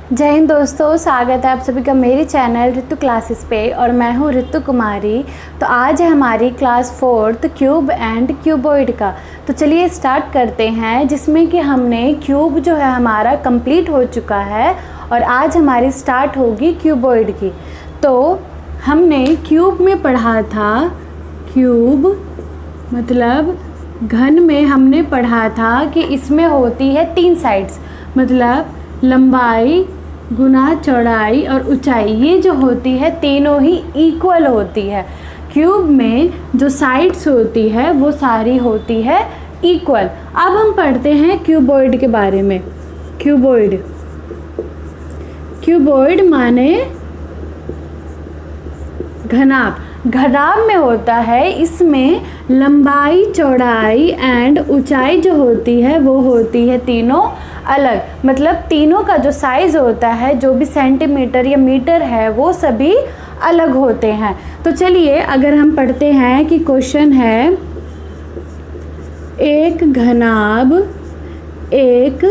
जय हिंद दोस्तों, स्वागत है आप सभी का मेरे चैनल ऋतु क्लासेस पे। और मैं हूँ ऋतु कुमारी। तो आज है हमारी class 4th cube and cuboid का। तो चलिए स्टार्ट करते हैं, जिसमें कि हमने क्यूब जो है हमारा कंप्लीट हो चुका है और आज हमारी स्टार्ट होगी क्यूबॉइड की। तो हमने क्यूब में पढ़ा था, क्यूब मतलब घन में हमने पढ़ा था कि इसमें होती है 3 साइड्स, मतलब लंबाई गुना चौड़ाई और ऊंचाई, ये जो होती है तीनों ही इक्वल होती है। क्यूब में जो साइड्स होती है वो सारी होती है इक्वल। अब हम पढ़ते हैं क्यूबॉइड के बारे में। क्यूबॉइड, क्यूबॉइड माने घनाभ। घनाभ में होता है, इसमें लंबाई चौड़ाई एंड ऊंचाई जो होती है वो होती है तीनों अलग, मतलब तीनों का जो साइज़ होता है, जो भी सेंटीमीटर या मीटर है, वो सभी अलग होते हैं। तो चलिए अगर हम पढ़ते हैं कि क्वेश्चन है, एक घनाभ एक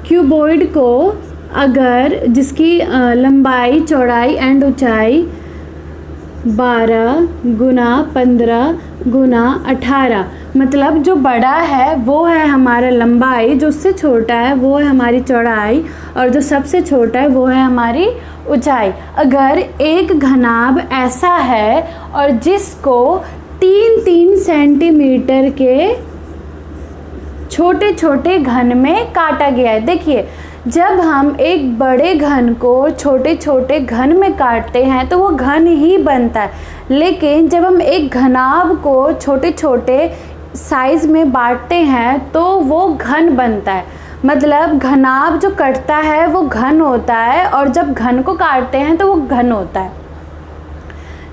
क्यूबॉइड को अगर जिसकी लंबाई चौड़ाई एंड ऊंचाई 12 गुना 15 गुना 18, मतलब जो बड़ा है वो है हमारा लंबाई, जो उससे छोटा है वो है हमारी चौड़ाई और जो सबसे छोटा है वो है हमारी ऊंचाई। अगर एक घनाभ ऐसा है और जिसको 3-3 सेंटीमीटर के छोटे छोटे घन में काटा गया है। देखिए, जब हम एक बड़े घन को छोटे छोटे घन में काटते हैं तो वो घन ही बनता है, लेकिन जब हम एक घनाभ को छोटे छोटे साइज़ में बांटते हैं तो वो घन बनता है। मतलब घनाभ जो कटता है वो घन होता है और जब घन को काटते हैं तो वो घन होता है।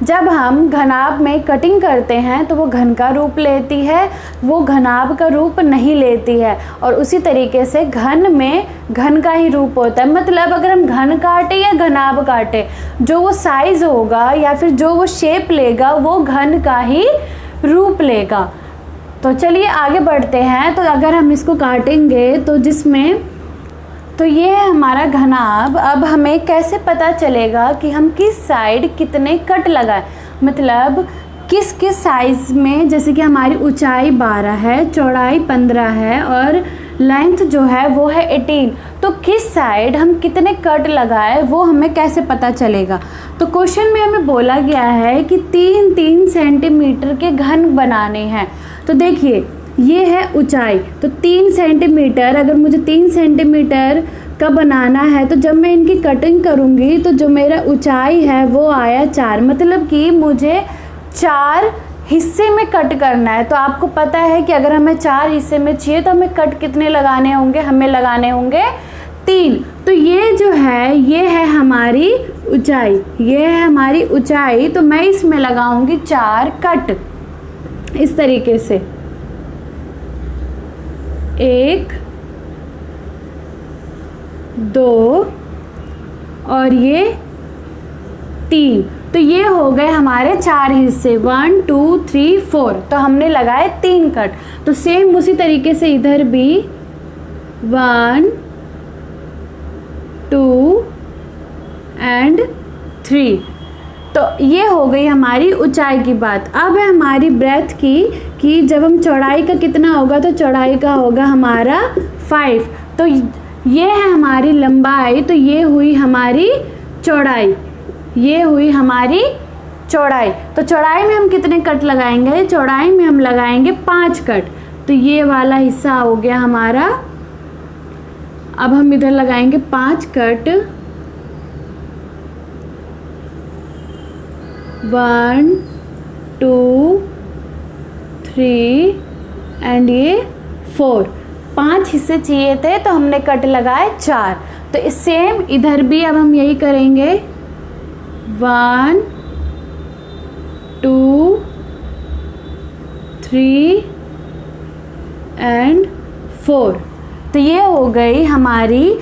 जब हम घनाभ में कटिंग करते हैं तो वो घन का रूप लेती है, वो घनाभ का रूप नहीं लेती है। और उसी तरीके से घन में घन का ही रूप होता है। मतलब अगर हम घन काटे या घनाभ काटे, जो वो साइज़ होगा या फिर जो वो शेप लेगा वो घन का ही रूप लेगा। तो चलिए आगे बढ़ते हैं। तो अगर हम इसको काटेंगे तो तो ये है हमारा घनाभ। अब हमें कैसे पता चलेगा कि हम किस साइड कितने कट लगाएं, मतलब किस किस साइज़ में। जैसे कि हमारी ऊंचाई 12 है, चौड़ाई 15 है और लेंथ जो है वो है 18, तो किस साइड हम कितने कट लगाए वो हमें कैसे पता चलेगा। तो क्वेश्चन में हमें बोला गया है कि 3-3 सेंटीमीटर के घन बनाने हैं। तो देखिए, ये है ऊंचाई, तो 3 सेंटीमीटर, अगर मुझे 3 सेंटीमीटर का बनाना है तो जब मैं इनकी कटिंग करूँगी तो जो मेरा ऊंचाई है वो आया 4, मतलब कि मुझे 4 हिस्से में कट करना है। तो आपको पता है कि अगर हमें 4 हिस्से में चाहिए तो हमें कट कितने लगाने होंगे, हमें लगाने होंगे 3। तो ये जो है ये है हमारी ऊंचाई, ये है हमारी ऊंचाई। तो मैं इसमें लगाऊंगी 4 कट इस तरीके से, 1 2 और ये 3। तो ये हो गए हमारे 4 हिस्से, 1 2 3 4। तो हमने लगाए 3 कट। तो सेम उसी तरीके से इधर भी 1 2 एंड 3। तो ये हो गई हमारी ऊंचाई की बात। अब है हमारी ब्रेथ की, कि जब हम चौड़ाई का कितना होगा, तो चौड़ाई का होगा हमारा 5। तो ये है हमारी लंबाई, तो ये हुई हमारी चौड़ाई, ये हुई हमारी चौड़ाई। तो चौड़ाई में हम कितने कट लगाएंगे, चौड़ाई में हम लगाएंगे 5 कट। तो ये वाला हिस्सा हो गया हमारा। अब हम इधर लगाएंगे 5 कट, 1 2 3 एंड ये 4। 5 हिस्से चाहिए थे तो हमने कट लगाए 4। तो इस सेम इधर भी अब हम यही करेंगे, 1 2 3 एंड 4। तो ये हो गई हमारी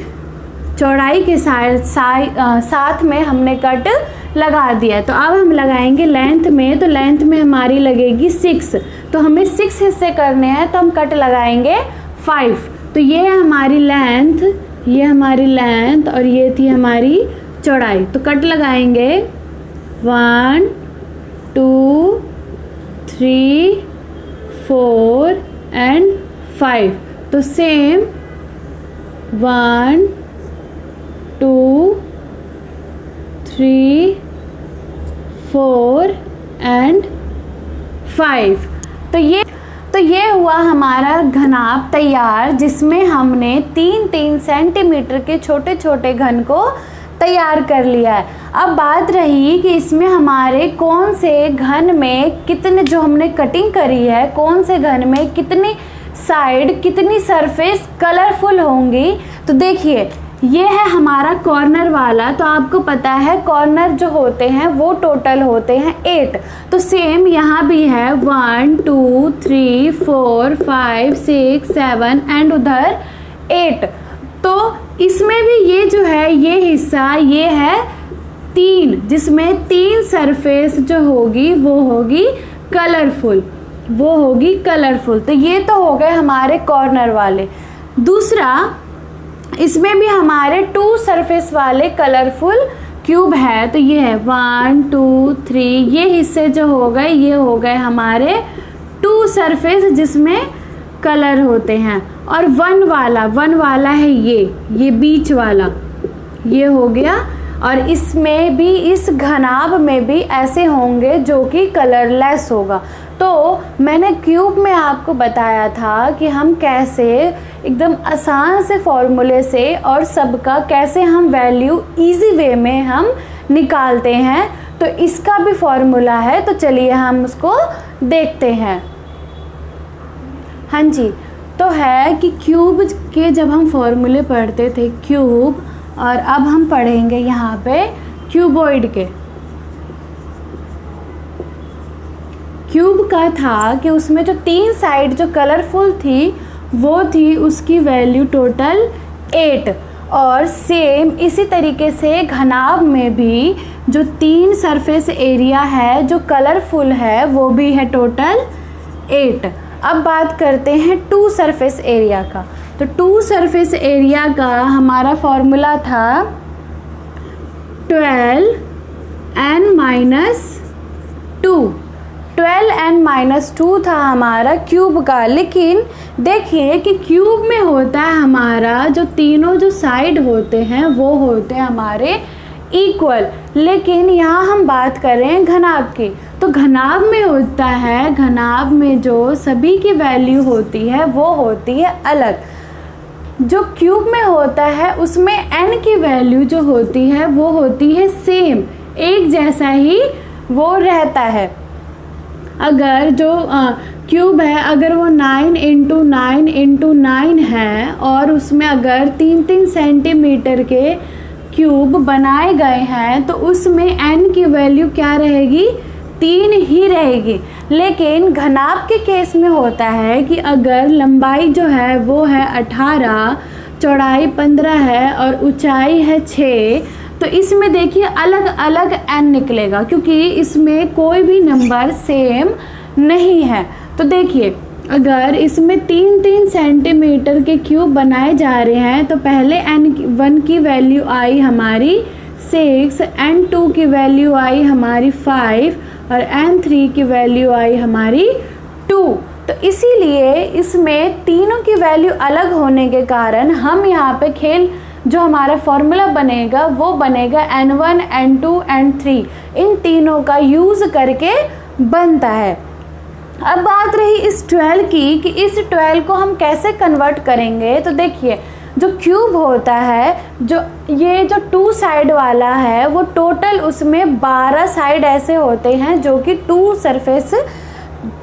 चौड़ाई के साथ में हमने कट लगा दिया। तो अब हम लगाएंगे लेंथ में। तो लेंथ में हमारी लगेगी 6। तो हमें 6 हिस्से करने हैं तो हम कट लगाएंगे 5। तो ये है हमारी लेंथ, ये हमारी लेंथ और ये थी हमारी चौड़ाई। तो कट लगाएंगे 1 2 3 4 एंड 5। तो सेम 1 2 3 4 एंड 5। तो ये हुआ हमारा घनाभ तैयार, जिसमें हमने 3-3 सेंटीमीटर के छोटे छोटे घन को तैयार कर लिया है। अब बात रही कि इसमें हमारे कौन से घन में कितने, जो हमने कटिंग करी है, कौन से घन में कितनी साइड, कितनी सरफेस कलरफुल होंगी। तो देखिए ये है हमारा कॉर्नर वाला। तो आपको पता है कॉर्नर जो होते हैं वो टोटल होते हैं 8। तो सेम यहाँ भी है 1 2 3 4 5 6 7 एंड उधर 8। तो इसमें भी ये जो है ये हिस्सा ये है 3, जिसमें 3 सरफेस जो होगी वो होगी कलरफुल, वो होगी कलरफुल। तो ये तो हो गए हमारे कॉर्नर वाले। दूसरा, इसमें भी हमारे 2 सरफेस वाले कलरफुल क्यूब है। तो ये है 1 2 3, ये हिस्से जो हो गए ये हो गए हमारे 2 सरफेस जिसमें कलर होते हैं। और 1 वाला है ये बीच वाला, ये हो गया। और इसमें भी, इस घनाभ में भी ऐसे होंगे जो कि कलरलेस होगा। तो मैंने क्यूब में आपको बताया था कि हम कैसे एकदम आसान से फॉर्मूले से और सबका कैसे हम वैल्यू इजी वे में हम निकालते हैं। तो इसका भी फॉर्मूला है, तो चलिए हम उसको देखते हैं। हाँ जी, तो है कि क्यूब के जब हम फॉर्मूले पढ़ते थे क्यूब, और अब हम पढ़ेंगे यहाँ पे क्यूबॉइड के। क्यूब का था कि उसमें जो 3 साइड जो कलरफुल थी वो थी उसकी वैल्यू टोटल 8। और सेम इसी तरीके से घनाभ में भी जो 3 सरफेस एरिया है जो कलरफुल है वो भी है टोटल 8। अब बात करते हैं 2 सरफेस एरिया का। तो 2 सरफेस एरिया का हमारा फॉर्मूला था 12n-2। 12n-2 था हमारा क्यूब का। लेकिन देखिए कि क्यूब में होता है हमारा जो तीनों जो साइड होते हैं वो होते हैं हमारे इक्वल। लेकिन यहाँ हम बात कर रहे हैं घनाभ की। तो घनाभ में होता है, घनाभ में जो सभी की वैल्यू होती है वो होती है अलग। जो क्यूब में होता है उसमें n की वैल्यू जो होती है वो होती है सेम, एक जैसा ही वो रहता है। अगर जो क्यूब है, अगर वो 9 × 9 × 9 है और उसमें अगर 3-3 सेंटीमीटर के क्यूब बनाए गए हैं तो उसमें n की वैल्यू क्या रहेगी, 3 ही रहेगी। लेकिन घनाभ के केस में होता है कि अगर लंबाई जो है वो है 18, चौड़ाई 15 है और ऊंचाई है 6, तो इसमें देखिए अलग अलग n निकलेगा क्योंकि इसमें कोई भी नंबर सेम नहीं है। तो देखिए अगर इसमें 3-3 सेंटीमीटर के क्यूब बनाए जा रहे हैं तो पहले n1 की वैल्यू आई हमारी 6, n2 की वैल्यू आई हमारी 5 और n3 की वैल्यू आई हमारी 2। तो इसीलिए इसमें तीनों की वैल्यू अलग होने के कारण हम यहाँ पे जो हमारा फॉर्मूला बनेगा वो बनेगा n1, n2, n3, इन तीनों का यूज़ करके बनता है। अब बात रही इस 12 की कि इस 12 को हम कैसे कन्वर्ट करेंगे। तो देखिए जो क्यूब होता है, जो ये जो 2 साइड वाला है वो टोटल उसमें 12 साइड ऐसे होते हैं जो कि 2 सरफेस,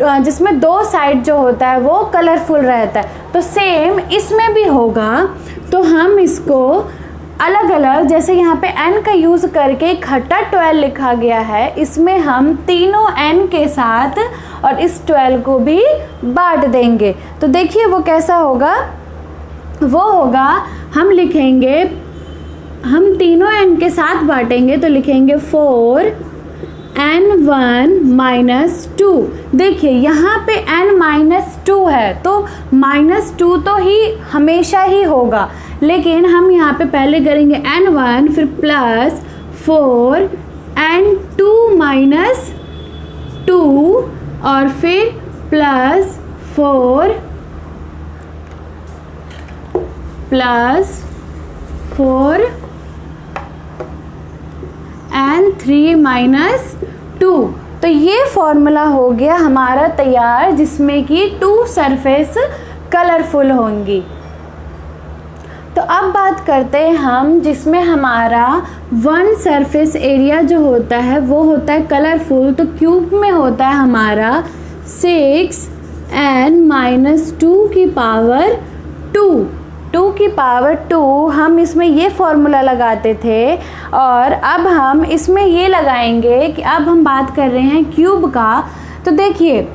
जिसमें 2 साइड जो होता है वो कलरफुल रहता है। तो सेम इसमें भी होगा। तो हम इसको अलग अलग, जैसे यहाँ पे n का यूज़ करके इकट्ठा 12 लिखा गया है, इसमें हम तीनों n के साथ और इस 12 को भी बांट देंगे। तो देखिए वो कैसा होगा, वो होगा हम लिखेंगे, हम तीनों n के साथ बांटेंगे तो लिखेंगे 4n1-2। देखिए यहाँ पे n-2 है तो -2 तो ही हमेशा ही होगा, लेकिन हम यहाँ पे पहले करेंगे n1 फिर प्लस 4 n2 माइनस 2 और फिर प्लस 4 n3 माइनस 2। तो ये फॉर्मूला हो गया हमारा तैयार, जिसमें कि 2 सरफेस कलरफुल होंगी। तो अब बात करते हैं हम जिसमें हमारा 1 सरफेस एरिया जो होता है वो होता है कलरफुल। तो क्यूब में होता है हमारा 6n माइनस 2 की पावर 2 की पावर 2। हम इसमें ये फॉर्मूला लगाते थे और अब हम इसमें ये लगाएंगे कि अब हम बात कर रहे हैं क्यूब का। तो देखिए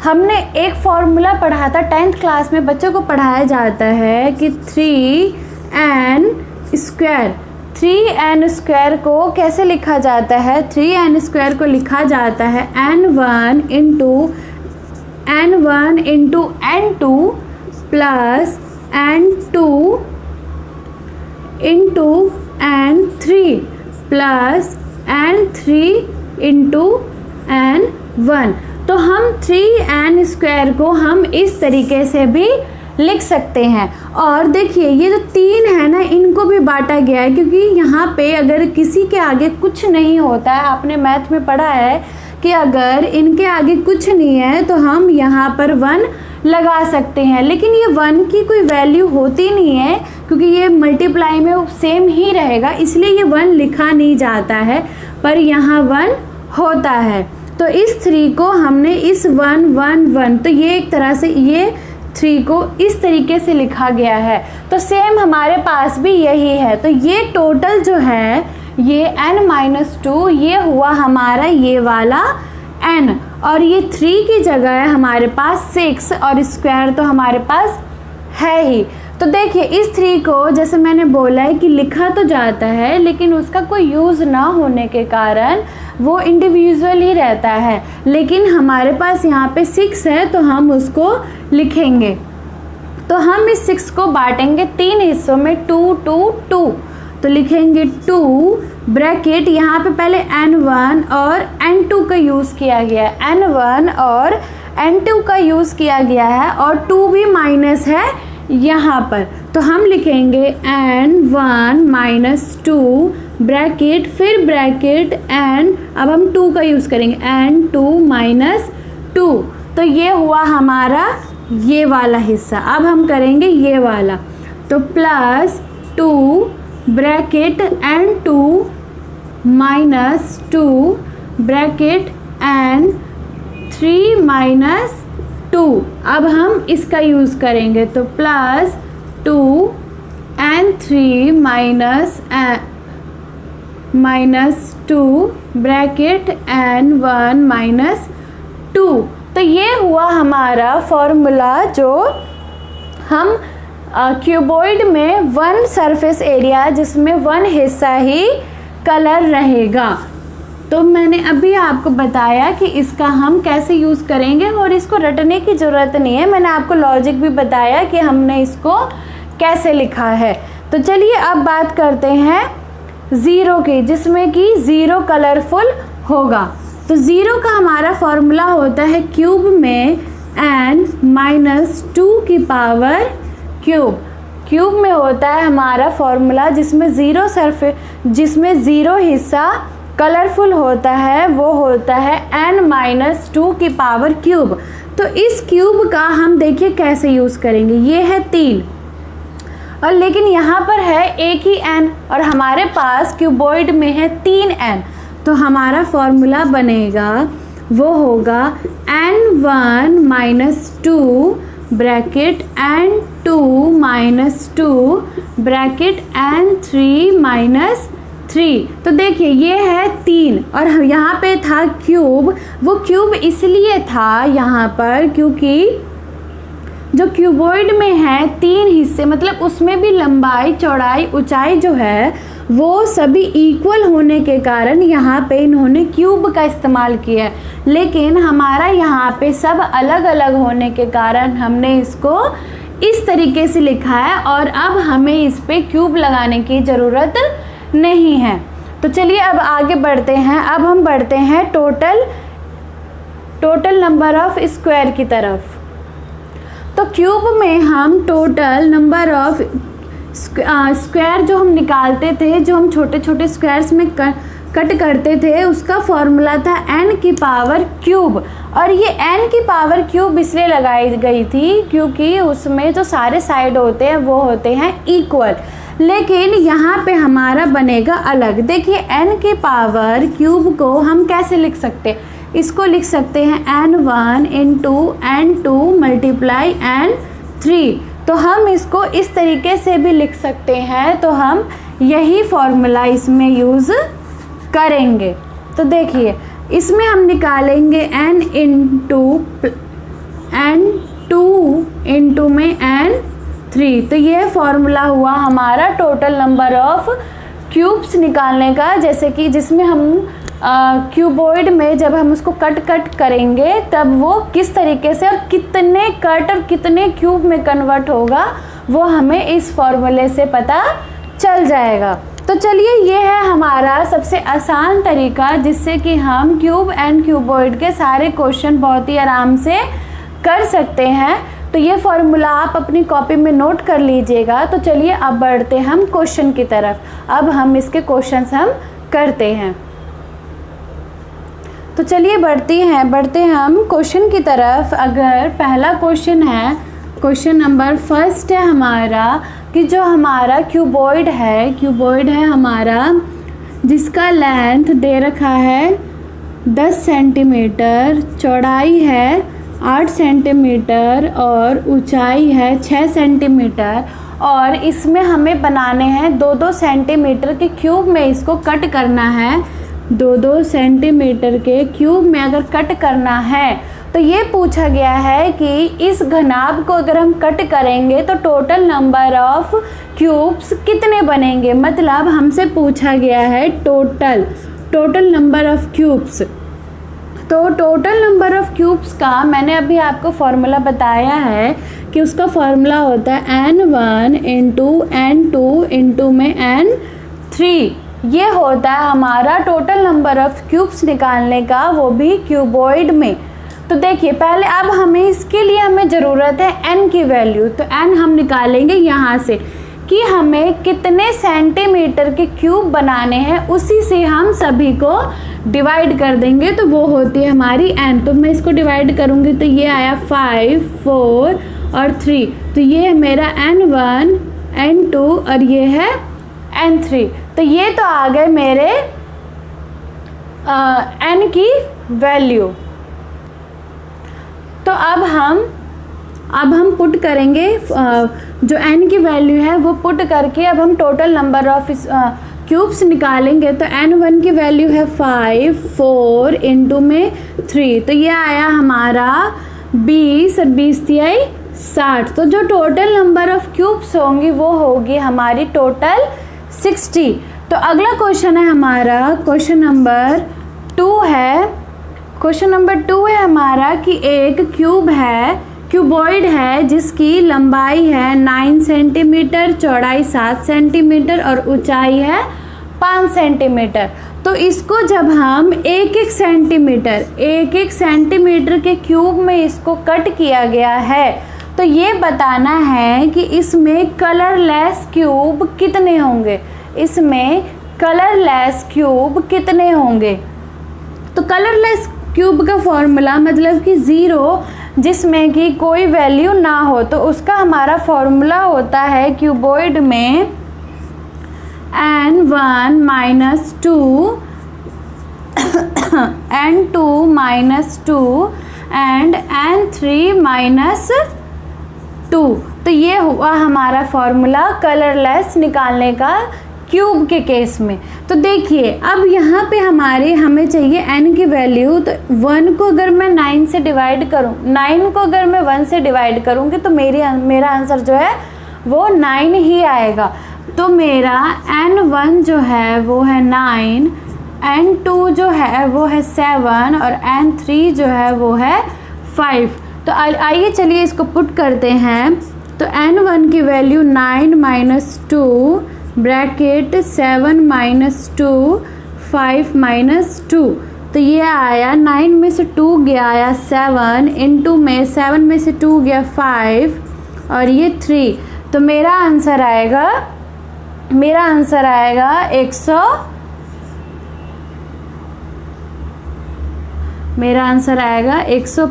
हमने एक फॉर्मूला पढ़ा था 10th क्लास में, बच्चों को पढ़ाया जाता है कि 3n स्क्वायर को कैसे लिखा जाता है। 3n स्क्वायर को लिखा जाता है n1 into n2 plus n2 into n3 plus n3 into n1। तो हम 3n स्क्वायर को हम इस तरीके से भी लिख सकते हैं। और देखिए ये जो 3 है ना, इनको भी बांटा गया है, क्योंकि यहाँ पे अगर किसी के आगे कुछ नहीं होता है, आपने मैथ में पढ़ा है कि अगर इनके आगे कुछ नहीं है तो हम यहाँ पर 1 लगा सकते हैं। लेकिन ये 1 की कोई वैल्यू होती नहीं है, क्योंकि ये मल्टीप्लाई में सेम ही रहेगा, इसलिए ये 1 लिखा नहीं जाता है, पर यहाँ 1 होता है। तो इस 3 को हमने इस 1 1 1, तो ये एक तरह से ये 3 को इस तरीके से लिखा गया है। तो सेम हमारे पास भी यही है। तो ये टोटल जो है ये n-2 ये हुआ हमारा ये वाला n, और ये 3 की जगह है हमारे पास 6 और स्क्वायर तो हमारे पास है ही। तो देखिए इस 3 को जैसे मैंने बोला है कि लिखा तो जाता है, लेकिन उसका कोई यूज़ ना होने के कारण वो इंडिविजुअल ही रहता है। लेकिन हमारे पास यहाँ पे 6 है तो हम उसको लिखेंगे। तो हम इस 6 को बांटेंगे 3 हिस्सों में 2 2 2। तो लिखेंगे 2 ब्रैकेट, यहाँ पे पहले n1 और n2 का यूज़ किया गया है, n1 और n2 का यूज़ किया गया है, और 2 भी माइनस है यहाँ पर। तो हम लिखेंगे n1 माइनस 2 ब्रैकेट, फिर ब्रैकेट n, अब हम 2 का यूज़ करेंगे n2 माइनस 2। तो ये हुआ हमारा ये वाला हिस्सा। अब हम करेंगे ये वाला, तो plus 2 bracket n2 minus 2 bracket n3 minus 2। अब हम इसका यूज़ करेंगे, तो plus 2 n3 minus 2 bracket n1 minus 2। तो ये हुआ हमारा फॉर्मूला जो हम क्यूबॉइड में 1 सरफेस एरिया जिसमें 1 हिस्सा ही कलर रहेगा। तो मैंने अभी आपको बताया कि इसका हम कैसे यूज़ करेंगे और इसको रटने की ज़रूरत नहीं है। मैंने आपको लॉजिक भी बताया कि हमने इसको कैसे लिखा है। तो चलिए अब बात करते हैं 0 की, जिसमें कि 0 कलरफुल होगा। तो 0 का हमारा फॉर्मूला होता है क्यूब में n-2 की पावर क्यूब में होता है हमारा फॉर्मूला जिसमें 0 हिस्सा कलरफुल होता है, वो होता है n-2 की पावर क्यूब। तो इस क्यूब का हम देखिए कैसे यूज़ करेंगे। ये है 3 और लेकिन यहाँ पर है एक ही n और hamaरे पास क्यूबॉइड में है 3n। तो हमारा फॉर्मूला बनेगा वो होगा n1 minus 2 bracket n2 minus 2 bracket n3 minus 3। तो देखिए ये है 3 और यहाँ पे था क्यूब। वो क्यूब इसलिए था यहाँ पर क्योंकि जो क्यूबॉइड में है 3 हिस्से, मतलब उसमें भी लंबाई चौड़ाई ऊंचाई जो है वो सभी इक्वल होने के कारण यहाँ पे इन्होंने क्यूब का इस्तेमाल किया है। लेकिन हमारा यहाँ पे सब अलग अलग होने के कारण हमने इसको इस तरीके से लिखा है और अब हमें इस पे क्यूब लगाने की ज़रूरत नहीं है। तो चलिए अब आगे बढ़ते हैं। अब हम बढ़ते हैं टोटल नंबर ऑफ स्क्वायर की तरफ। तो क्यूब में हम टोटल नंबर ऑफ स्क्वायर जो हम निकालते थे, जो हम छोटे छोटे स्क्वायर्स में कट करते थे, उसका फॉर्मूला था n की पावर क्यूब। और ये n की पावर क्यूब इसलिए लगाई गई थी क्योंकि उसमें जो सारे साइड होते हैं वो होते हैं इक्वल, लेकिन यहाँ पे हमारा बनेगा अलग। देखिए n की पावर क्यूब को हम कैसे लिख सकते हैं, इसको लिख सकते हैं n1 into n2 multiply n3। तो हम इसको इस तरीके से भी लिख सकते हैं। तो हम यही फॉर्मूला इसमें यूज़ करेंगे। तो देखिए इसमें हम निकालेंगे n2 इंटू में n3। तो ये फॉर्मूला हुआ हमारा टोटल नंबर ऑफ क्यूब्स निकालने का। जैसे कि जिसमें हम क्यूबॉइड में जब हम उसको कट करेंगे तब वो किस तरीके से और कितने कट और कितने क्यूब में कन्वर्ट होगा वो हमें इस फॉर्मूले से पता चल जाएगा। तो चलिए ये है हमारा सबसे आसान तरीका जिससे कि हम क्यूब एंड क्यूबॉइड के सारे क्वेश्चन बहुत ही आराम से कर सकते हैं। तो ये फॉर्मूला आप अपनी कॉपी में नोट कर लीजिएगा। तो चलिए अब बढ़ते हम क्वेश्चन की तरफ। अब हम इसके क्वेश्चंस हम करते हैं। तो चलिए बढ़ते हैं हम क्वेश्चन की तरफ। अगर पहला क्वेश्चन है, क्वेश्चन नंबर फर्स्ट है हमारा कि जो हमारा क्यूबॉइड है हमारा, जिसका लेंथ दे रखा है 10 सेंटीमीटर, चौड़ाई है 8 सेंटीमीटर और ऊंचाई है 6 सेंटीमीटर, और इसमें हमें बनाने हैं 2-2 सेंटीमीटर के क्यूब में इसको कट करना है। 2-2 सेंटीमीटर के क्यूब में अगर कट करना है तो ये पूछा गया है कि इस घनाभ को अगर हम कट करेंगे तो टोटल नंबर ऑफ क्यूब्स कितने बनेंगे। मतलब हमसे पूछा गया है टोटल नंबर ऑफ क्यूब्स। तो टोटल नंबर ऑफ क्यूब्स का मैंने अभी आपको फॉर्मूला बताया है कि उसका फॉर्मूला होता है n1 इंटू n2 इंटू में n3। ये होता है हमारा टोटल नंबर ऑफ क्यूब्स निकालने का, वो भी क्यूबॉइड में। तो देखिए पहले अब हमें इसके लिए हमें ज़रूरत है n की वैल्यू। तो n हम निकालेंगे यहाँ से कि हमें कितने सेंटीमीटर के क्यूब बनाने हैं, उसी से हम सभी को डिवाइड कर देंगे। तो वो होती है हमारी n। तो मैं इसको डिवाइड करूँगी तो ये आया 5, 4 और 3। तो ये है मेरा n1, n2 और ये है n3। तो ये तो आ गए मेरे n की वैल्यू। तो अब हम पुट करेंगे जो n की वैल्यू है वो पुट करके अब हम टोटल नंबर ऑफ क्यूब्स निकालेंगे। तो n1 की वैल्यू है 5, 4 इंटू में 3। तो ये आया हमारा 20 और 20 तिहाई 60। तो जो टोटल नंबर ऑफ क्यूब्स होंगी वो होगी हमारी टोटल 60। तो अगला क्वेश्चन है हमारा क्वेश्चन नंबर 2 है। क्वेश्चन नंबर 2 है हमारा कि एक क्यूबॉइड है जिसकी लंबाई है 9 सेंटीमीटर, चौड़ाई 7 सेंटीमीटर और ऊंचाई है 5 सेंटीमीटर। तो इसको जब हम एक एक सेंटीमीटर के क्यूब में इसको कट किया गया है तो ये बताना है कि इसमें कलरलेस क्यूब कितने होंगे। तो कलरलेस क्यूब का फॉर्मूला मतलब कि 0 जिसमें कि कोई वैल्यू ना हो, तो उसका हमारा फॉर्मूला होता है क्यूबॉइड में n1 minus 2 n2 minus 2 and n3 minus 2। तो ये हुआ हमारा फॉर्मूला कलरलेस निकालने का क्यूब के केस में। तो देखिए अब यहाँ पे हमें चाहिए n की वैल्यू। तो 1 को अगर मैं 9 से डिवाइड करूँ, 9 को अगर मैं 1 से डिवाइड करूँगी तो मेरा आंसर जो है वो 9 ही आएगा। तो मेरा n1 जो है वो है 9, n2 जो है वो है 7 और n3 जो है वो है 5। तो आइए चलिए इसको पुट करते हैं। तो तो n1 की value 9 minus 2 bracket 7 minus 2 5 minus 2, तो ये आया 9 में से 2 गया आया 7, इनटू में 7 में से 2 गया 5 और ये 3, तो मेरा आंसर आएगा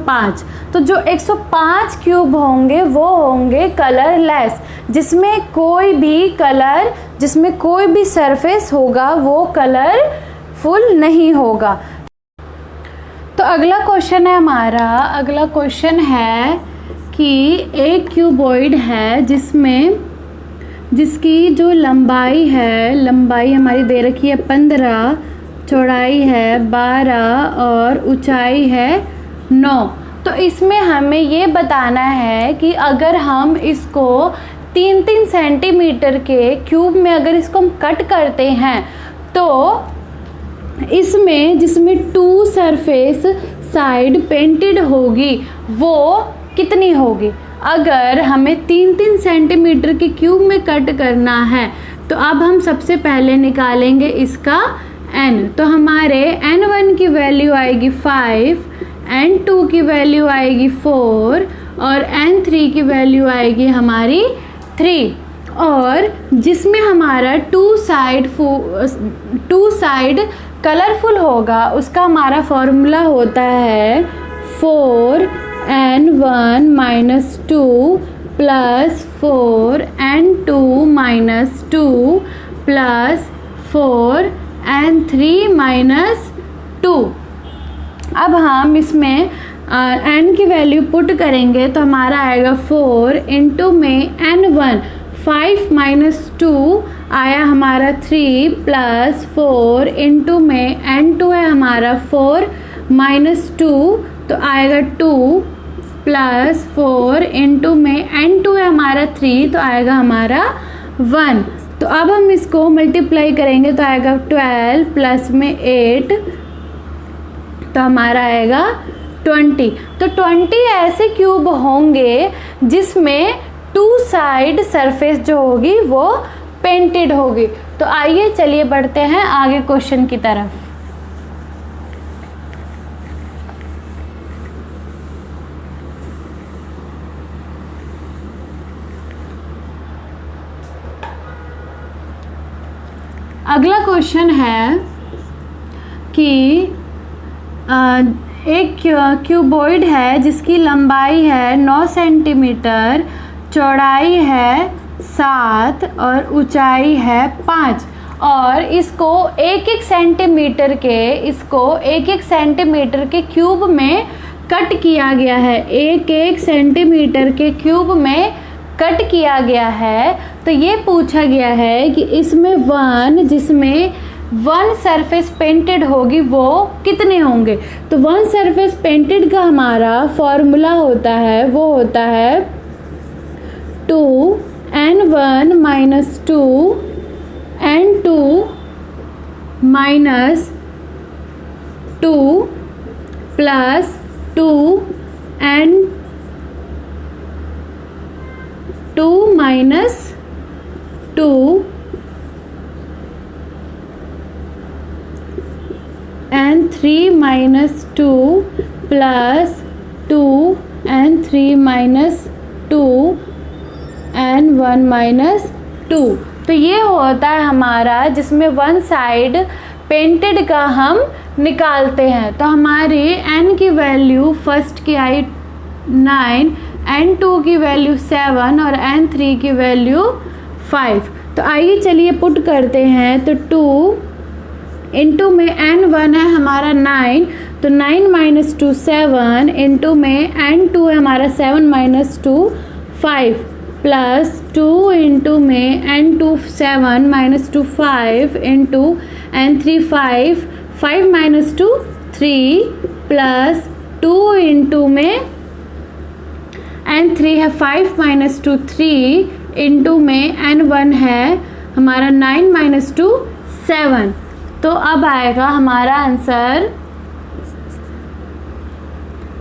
105। तो जो 105 क्यूब होंगे वो होंगे कलरलेस, जिसमें कोई भी सरफेस होगा वो कलरफुल नहीं होगा। तो अगला क्वेश्चन है हमारा, अगला क्वेश्चन है कि एक क्यूबॉइड है जिसकी जो लंबाई हमारी दे रखी है 15, चौड़ाई है 12 और ऊंचाई है 9। तो इसमें हमें ये बताना है कि अगर हम इसको 3-3 सेंटीमीटर के क्यूब में अगर इसको हम कट करते हैं तो इसमें जिसमें 2 सरफेस साइड पेंटेड होगी वो कितनी होगी। अगर हमें 3-3 सेंटीमीटर के क्यूब में कट करना है तो अब हम सबसे पहले निकालेंगे इसका n। तो हमारे n1 की वैल्यू आएगी 5, n2 की वैल्यू आएगी 4 और n3 की वैल्यू आएगी हमारी 3। और जिसमें हमारा 2 साइड कलरफुल होगा उसका हमारा फॉर्मूला होता है 4n1 minus 2 plus 4n2 minus 2 plus 4n3 minus 2। अब हम इसमें n की वैल्यू पुट करेंगे तो हमारा आएगा 4 इंटू में n1 5 माइनस 2 आया हमारा 3 प्लस 4 इंटू में n2 है हमारा 4 माइनस 2 तो आएगा 2 प्लस 4 इंटू में n2 है हमारा 3 तो आएगा हमारा 1। तो अब हम इसको मल्टीप्लाई करेंगे तो आएगा 12 प्लस में 8 तो हमारा आएगा 20। तो 20 ऐसे क्यूब होंगे जिसमें 2 साइड सरफेस जो होगी वो पेंटेड होगी। तो आइए चलिए बढ़ते हैं आगे क्वेश्चन की तरफ। अगला क्वेश्चन है कि एक क्यूबॉइड है जिसकी लंबाई है 9 सेंटीमीटर, चौड़ाई है 7 और ऊंचाई है 5 और इसको एक एक सेंटीमीटर के क्यूब में कट किया गया है। एक सेंटीमीटर के क्यूब में कट किया गया है। तो ये पूछा गया है कि इसमें जिसमें 1 सरफेस पेंटेड होगी वो कितने होंगे। तो 1 सरफेस पेंटेड का हमारा फॉर्मूला होता है 2n1 minus 2 n2 minus 2 plus 2n2 minus 2 n3 minus 2 plus 2n3 minus 2 n1 minus 2। तो ये होता है हमारा जिसमें 1 साइड पेंटेड का हम निकालते हैं। तो हमारी n की वैल्यू फर्स्ट की आई 9, n2 की वैल्यू 7 और n3 की वैल्यू 5। तो आइए चलिए पुट करते हैं। तो 2 इंटू में n1 है हमारा 9 तो 9 माइनस 2 7 इंटू में n2 है हमारा 7 माइनस 2 5 प्लस 2 इंटू में n2 7 minus 2 5 into n3 5 minus 2 3 plus 2 into में n3 है 5 माइनस 2 3 इंटू में n1 है हमारा 9 माइनस 2 7। तो अब आएगा हमारा आंसर,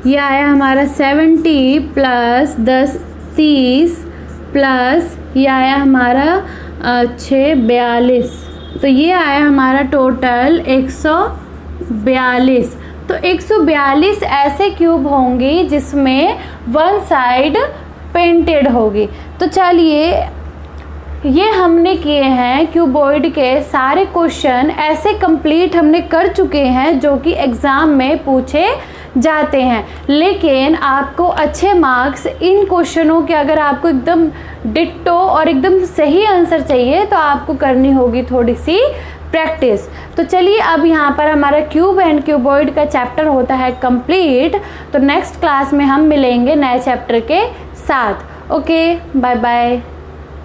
ये आया हमारा 70 प्लस 10 30 प्लस ये आया हमारा 6 42, तो ये आया हमारा टोटल 142। तो 142 ऐसे क्यूब होंगी जिसमें वन साइड पेंटेड होगी। तो चलिए ये हमने किए हैं क्यूबॉइड के सारे क्वेश्चन, ऐसे कंप्लीट हमने कर चुके हैं जो कि एग्ज़ाम में पूछे जाते हैं। लेकिन आपको अच्छे मार्क्स इन क्वेश्चनों के, अगर आपको एकदम डिट्टो और एकदम सही आंसर चाहिए तो आपको करनी होगी थोड़ी सी प्रैक्टिस। तो चलिए अब यहाँ पर हमारा क्यूब एंड क्यूबॉइड का चैप्टर होता है कंप्लीट। तो नेक्स्ट क्लास में हम मिलेंगे नए चैप्टर के साथ। Okay, bye bye.